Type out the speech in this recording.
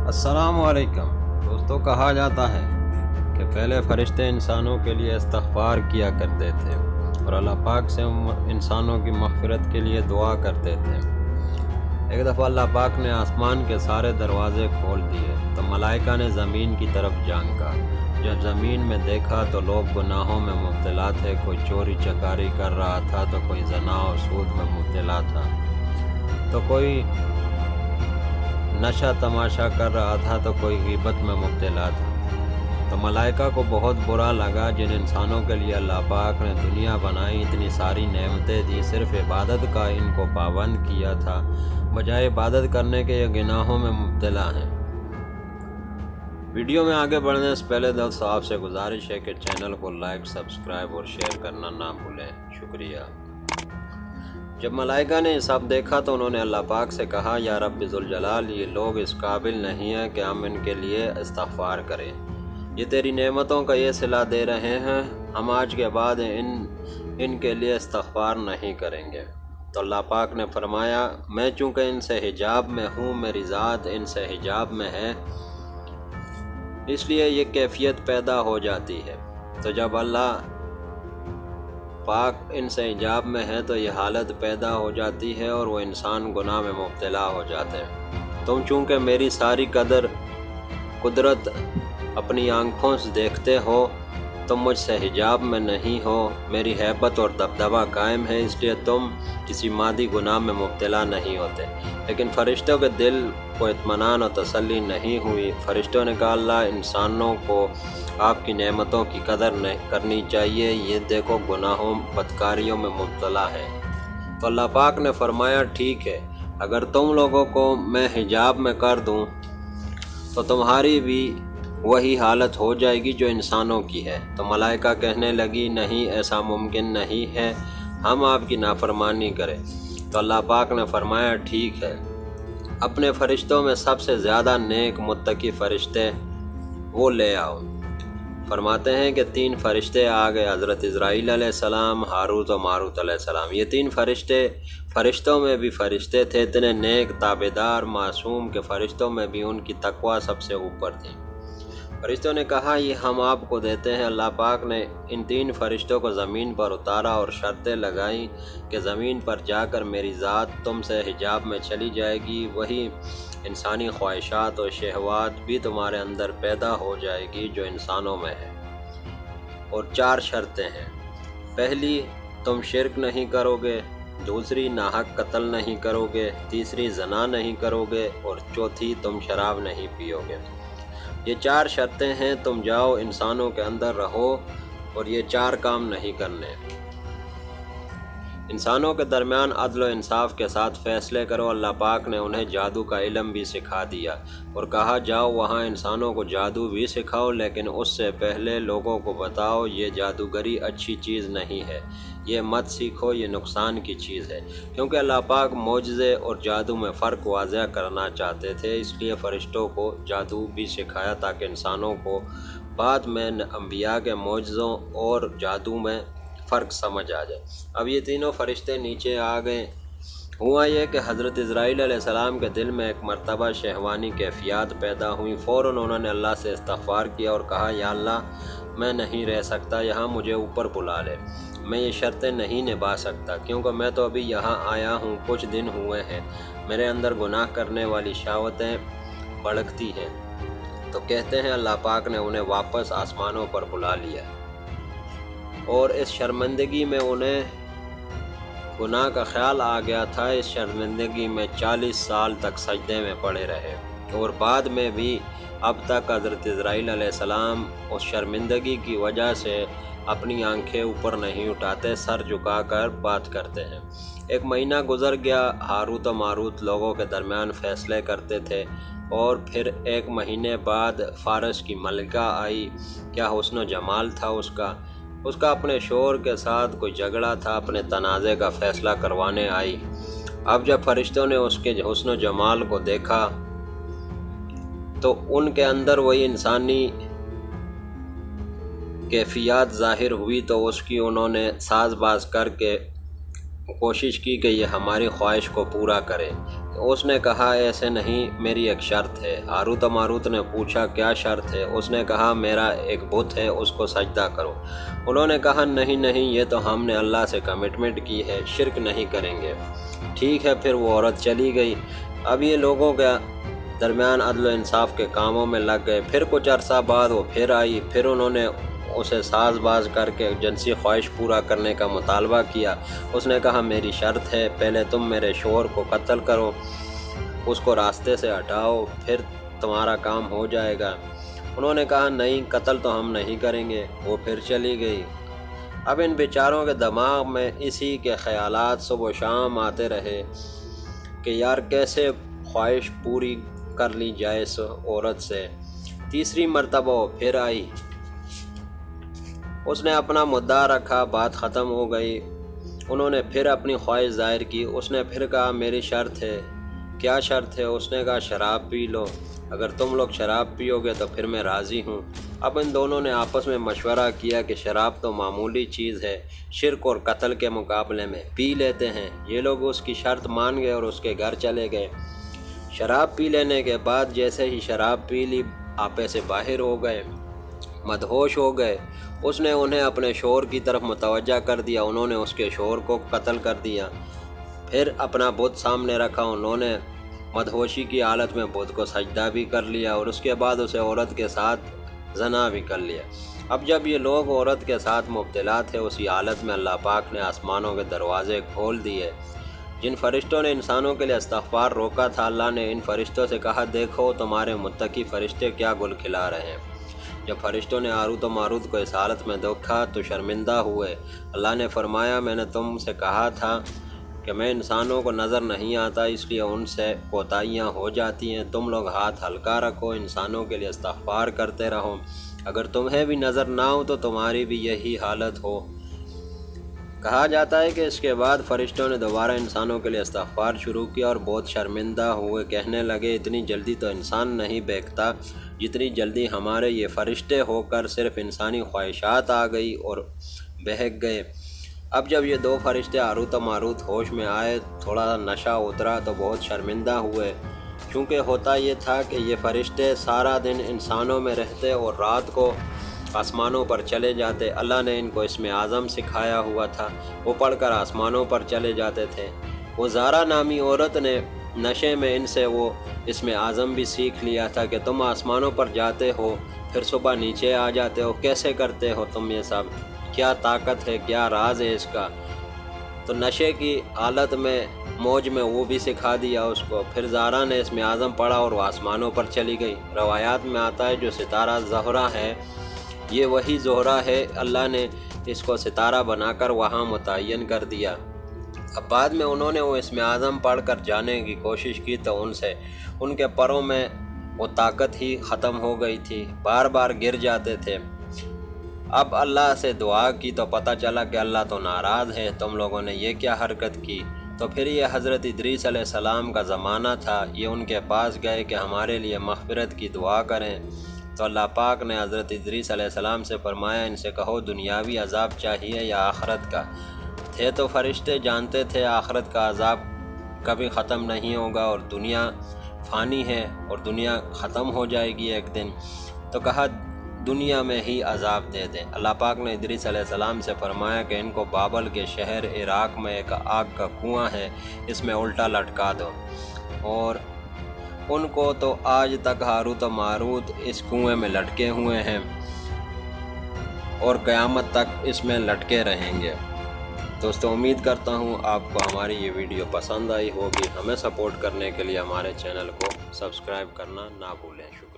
السلام علیکم دوستوں، کہا جاتا ہے کہ پہلے فرشتے انسانوں کے لیے استغفار کیا کرتے تھے اور اللہ پاک سے انسانوں کی مغفرت کے لیے دعا کرتے تھے۔ ایک دفعہ اللہ پاک نے آسمان کے سارے دروازے کھول دیے تو ملائکہ نے زمین کی طرف جھانکا۔ جب زمین میں دیکھا تو لوگ گناہوں میں مبتلا تھے، کوئی چوری چکاری کر رہا تھا تو کوئی زنا و سود میں مبتلا تھا، تو کوئی نشہ تماشا کر رہا تھا تو کوئی غیبت میں مبتلا تھا۔ تو ملائکہ کو بہت برا لگا، جن انسانوں کے لیے اللہ پاک نے دنیا بنائی، اتنی ساری نعمتیں دی، صرف عبادت کا ان کو پابند کیا تھا، بجائے عبادت کرنے کے یہ گناہوں میں مبتلا ہیں۔ ویڈیو میں آگے بڑھنے سے پہلے دوستو آپ سے گزارش ہے کہ چینل کو لائک، سبسکرائب اور شیئر کرنا نہ بھولیں، شکریہ۔ جب ملائکہ نے یہ سب دیکھا تو انہوں نے اللہ پاک سے کہا، یا رب ذوالجلال، یہ لوگ اس قابل نہیں ہیں کہ ہم ان کے لیے استغفار کریں، یہ تیری نعمتوں کا یہ صلہ دے رہے ہیں، ہم آج کے بعد ان کے لیے استغفار نہیں کریں گے۔ تو اللہ پاک نے فرمایا، میں چونکہ ان سے حجاب میں ہوں، میری ذات ان سے حجاب میں ہے، اس لیے یہ کیفیت پیدا ہو جاتی ہے۔ تو جب اللہ پاک ان سے حجاب میں ہے تو یہ حالت پیدا ہو جاتی ہے اور وہ انسان گناہ میں مبتلا ہو جاتے ہیں۔ تم چونکہ میری ساری قدرت اپنی آنکھوں سے دیکھتے ہو، تم مجھ سے حجاب میں نہیں ہو، میری ہیبت اور دبدبہ قائم ہے، اس لیے تم کسی مادی گناہ میں مبتلا نہیں ہوتے۔ لیکن فرشتوں کے دل کو اطمینان و تسلی نہیں ہوئی۔ فرشتوں نے کہا، اللہ، انسانوں کو آپ کی نعمتوں کی قدر کرنی چاہیے، یہ دیکھو گناہوں بدکاریوں میں مبتلا ہے۔ تو اللہ پاک نے فرمایا، ٹھیک ہے، اگر تم لوگوں کو میں حجاب میں کر دوں تو تمہاری بھی وہی حالت ہو جائے گی جو انسانوں کی ہے۔ تو ملائکہ کہنے لگی، نہیں، ایسا ممکن نہیں ہے، ہم آپ کی نافرمانی کریں۔ تو اللہ پاک نے فرمایا، ٹھیک ہے، اپنے فرشتوں میں سب سے زیادہ نیک متقی فرشتے وہ لے آؤ۔ فرماتے ہیں کہ 3 فرشتے آ گئے، حضرت عزرائیل علیہ السلام، ہاروت و ماروت علیہ السلام۔ یہ 3 فرشتوں میں بھی فرشتے تھے، اتنے نیک، تابعدار، معصوم کہ فرشتوں میں بھی ان کی تقوی سب سے اوپر تھی۔ فرشتوں نے کہا، یہ ہم آپ کو دیتے ہیں۔ اللہ پاک نے ان 3 فرشتوں کو زمین پر اتارا اور شرطیں لگائیں کہ زمین پر جا کر میری ذات تم سے حجاب میں چلی جائے گی، وہی انسانی خواہشات اور شہوات بھی تمہارے اندر پیدا ہو جائے گی جو انسانوں میں ہے۔ اور 4 شرطیں ہیں، پہلی، تم شرک نہیں کرو گے، دوسری، ناحق قتل نہیں کرو گے، تیسری، زنا نہیں کرو گے، اور چوتھی، تم شراب نہیں پیو گے۔ یہ 4 شرطیں ہیں، تم جاؤ انسانوں کے اندر رہو اور یہ 4 کام نہیں کرنے۔ انسانوں کے درمیان عدل و انصاف کے ساتھ فیصلے کرو۔ اللہ پاک نے انہیں جادو کا علم بھی سکھا دیا اور کہا، جاؤ وہاں انسانوں کو جادو بھی سکھاؤ، لیکن اس سے پہلے لوگوں کو بتاؤ یہ جادوگری اچھی چیز نہیں ہے، یہ مت سیکھو، یہ نقصان کی چیز ہے۔ کیونکہ اللہ پاک معجزے اور جادو میں فرق واضح کرنا چاہتے تھے، اس لیے فرشتوں کو جادو بھی سکھایا تاکہ انسانوں کو بعد میں انبیاء کے معجزوں اور جادو میں فرق سمجھ آ جائے۔ اب یہ تینوں فرشتے نیچے آ گئے۔ ہوا یہ کہ حضرت عزرائیل علیہ السلام کے دل میں ایک مرتبہ شہوانی کیفیات پیدا ہوئی۔ فوراً انہوں نے اللہ سے استغفار کیا اور کہا، یا اللہ، میں نہیں رہ سکتا یہاں، مجھے اوپر بلا لے، میں یہ شرطیں نہیں نبھا سکتا، کیونکہ میں تو ابھی یہاں آیا ہوں، کچھ دن ہوئے ہیں، میرے اندر گناہ کرنے والی شہوتیں بھڑکتی ہیں۔ تو کہتے ہیں اللہ پاک نے انہیں واپس آسمانوں پر بلا لیا اور اس شرمندگی میں انہیں گناہ کا خیال آ گیا تھا۔ اس شرمندگی میں 40 سال تک سجدے میں پڑے رہے اور بعد میں بھی اب تک حضرت عزرائیل علیہ السلام اس شرمندگی کی وجہ سے اپنی آنکھیں اوپر نہیں اٹھاتے، سر جھکا کر بات کرتے ہیں۔ 1 مہینہ گزر گیا، ہاروت و ماروت لوگوں کے درمیان فیصلے کرتے تھے، اور پھر 1 مہینے بعد فارس کی ملکہ آئی۔ کیا حسن و جمال تھا اس کا اپنے شوہر کے ساتھ کوئی جھگڑا تھا، اپنے تنازع کا فیصلہ کروانے آئی۔ اب جب فرشتوں نے اس کے حسن و جمال کو دیکھا تو ان کے اندر وہی انسانی کیفیات ظاہر ہوئی، تو اس کی انہوں نے ساز باز کر کے کوشش کی کہ یہ ہماری خواہش کو پورا کرے۔ اس نے کہا ایسے نہیں، میری ایک شرط ہے۔ ہاروت و ماروت نے پوچھا کیا شرط ہے؟ اس نے کہا میرا ایک بت ہے، اس کو سجدہ کرو۔ انہوں نے کہا نہیں نہیں، یہ تو ہم نے اللہ سے کمٹمنٹ کی ہے، شرک نہیں کریں گے۔ ٹھیک ہے، پھر وہ عورت چلی گئی۔ اب یہ لوگوں کے درمیان عدل و انصاف کے کاموں میں لگ گئے۔ پھر کچھ عرصہ بعد وہ پھر آئی، پھر انہوں نے اسے ساز باز کر کے جنسی خواہش پورا کرنے کا مطالبہ کیا۔ اس نے کہا میری شرط ہے، پہلے تم میرے شوہر کو قتل کرو، اس کو راستے سے ہٹاؤ، پھر تمہارا کام ہو جائے گا۔ انہوں نے کہا نہیں، قتل تو ہم نہیں کریں گے۔ وہ پھر چلی گئی۔ اب ان بیچاروں کے دماغ میں اسی کے خیالات صبح و شام آتے رہے کہ یار کیسے خواہش پوری کر لی جائے اس عورت سے۔ تیسری مرتبہ وہ پھر آئی، اس نے اپنا مدعا رکھا، بات ختم ہو گئی۔ انہوں نے پھر اپنی خواہش ظاہر کی۔ اس نے پھر کہا میری شرط ہے۔ کیا شرط ہے؟ اس نے کہا شراب پی لو، اگر تم لوگ شراب پیو گے تو پھر میں راضی ہوں۔ اب ان دونوں نے آپس میں مشورہ کیا کہ شراب تو معمولی چیز ہے، شرک اور قتل کے مقابلے میں، پی لیتے ہیں۔ یہ لوگ اس کی شرط مان گئے اور اس کے گھر چلے گئے۔ شراب پی لینے کے بعد جیسے ہی شراب پی لی، آپے سے باہر ہو گئے، مدہوش ہو گئے۔ اس نے انہیں اپنے شوہر کی طرف متوجہ کر دیا، انہوں نے اس کے شوہر کو قتل کر دیا۔ پھر اپنا بت سامنے رکھا، انہوں نے مدہوشی کی حالت میں بت کو سجدہ بھی کر لیا اور اس کے بعد اسے عورت کے ساتھ زنا بھی کر لیا۔ اب جب یہ لوگ عورت کے ساتھ مبتلا تھے، اسی حالت میں اللہ پاک نے آسمانوں کے دروازے کھول دیے۔ جن فرشتوں نے انسانوں کے لیے استغفار روکا تھا، اللہ نے ان فرشتوں سے کہا دیکھو تمہارے متقی فرشتے کیا گل کھلا رہے ہیں۔ جب فرشتوں نے ہاروت و ماروت کو اس حالت میں دیکھا تو شرمندہ ہوئے۔ اللہ نے فرمایا میں نے تم سے کہا تھا کہ میں انسانوں کو نظر نہیں آتا، اس لیے ان سے کوتاہیاں ہو جاتی ہیں۔ تم لوگ ہاتھ ہلکا رکھو، انسانوں کے لیے استغفار کرتے رہو، اگر تمہیں بھی نظر نہ ہو تو تمہاری بھی یہی حالت ہو۔ کہا جاتا ہے کہ اس کے بعد فرشتوں نے دوبارہ انسانوں کے لیے استغفار شروع کیا اور بہت شرمندہ ہوئے، کہنے لگے اتنی جلدی تو انسان نہیں بہکتا جتنی جلدی ہمارے یہ فرشتے ہو کر صرف انسانی خواہشات آ گئی اور بہک گئے۔ اب جب یہ دو فرشتے ہاروت و ماروت ہوش میں آئے، تھوڑا سا نشہ اترا تو بہت شرمندہ ہوئے، کیونکہ ہوتا یہ تھا کہ یہ فرشتے سارا دن انسانوں میں رہتے اور رات کو آسمانوں پر چلے جاتے۔ اللہ نے ان کو اسم اعظم سکھایا ہوا تھا، وہ پڑھ کر آسمانوں پر چلے جاتے تھے۔ وہ زارا نامی عورت نے نشے میں ان سے وہ اسم اعظم بھی سیکھ لیا تھا کہ تم آسمانوں پر جاتے ہو پھر صبح نیچے آ جاتے ہو، کیسے کرتے ہو تم یہ سب؟ کیا طاقت ہے، کیا راز ہے اس کا؟ تو نشے کی حالت میں موج میں وہ بھی سکھا دیا اس کو۔ پھر زارا نے اسم اعظم پڑھا اور وہ آسمانوں پر چلی گئی۔ روایات میں آتا ہے جو ستارہ زہرہ ہے یہ وہی زہرہ ہے، اللہ نے اس کو ستارہ بنا کر وہاں متعین کر دیا۔ اب بعد میں انہوں نے وہ اسم اعظم پڑھ کر جانے کی کوشش کی تو ان سے ان کے پروں میں وہ طاقت ہی ختم ہو گئی تھی، بار بار گر جاتے تھے۔ اب اللہ سے دعا کی تو پتہ چلا کہ اللہ تو ناراض ہے، تم لوگوں نے یہ کیا حرکت کی؟ تو پھر یہ حضرت ادریس علیہ السلام کا زمانہ تھا، یہ ان کے پاس گئے کہ ہمارے لیے مغفرت کی دعا کریں۔ تو اللہ پاک نے حضرت ادریس علیہ السلام سے فرمایا ان سے کہو دنیاوی عذاب چاہیے یا آخرت کا؟ تھے تو فرشتے جانتے تھے آخرت کا عذاب کبھی ختم نہیں ہوگا اور دنیا فانی ہے اور دنیا ختم ہو جائے گی ایک دن، تو کہا دنیا میں ہی عذاب دے دیں۔ اللہ پاک نے ادریس علیہ السلام سے فرمایا کہ ان کو بابل کے شہر عراق میں ایک آگ کا کنواں ہے، اس میں الٹا لٹکا دو، اور ان کو تو آج تک ہاروت و ماروت اس کنویں میں لٹکے ہوئے ہیں اور قیامت تک اس میں لٹکے رہیں گے۔ دوستو امید کرتا ہوں آپ کو ہماری یہ ویڈیو پسند آئی ہوگی۔ ہمیں سپورٹ کرنے کے لیے ہمارے چینل کو سبسکرائب کرنا نہ بھولیں۔ شکریہ۔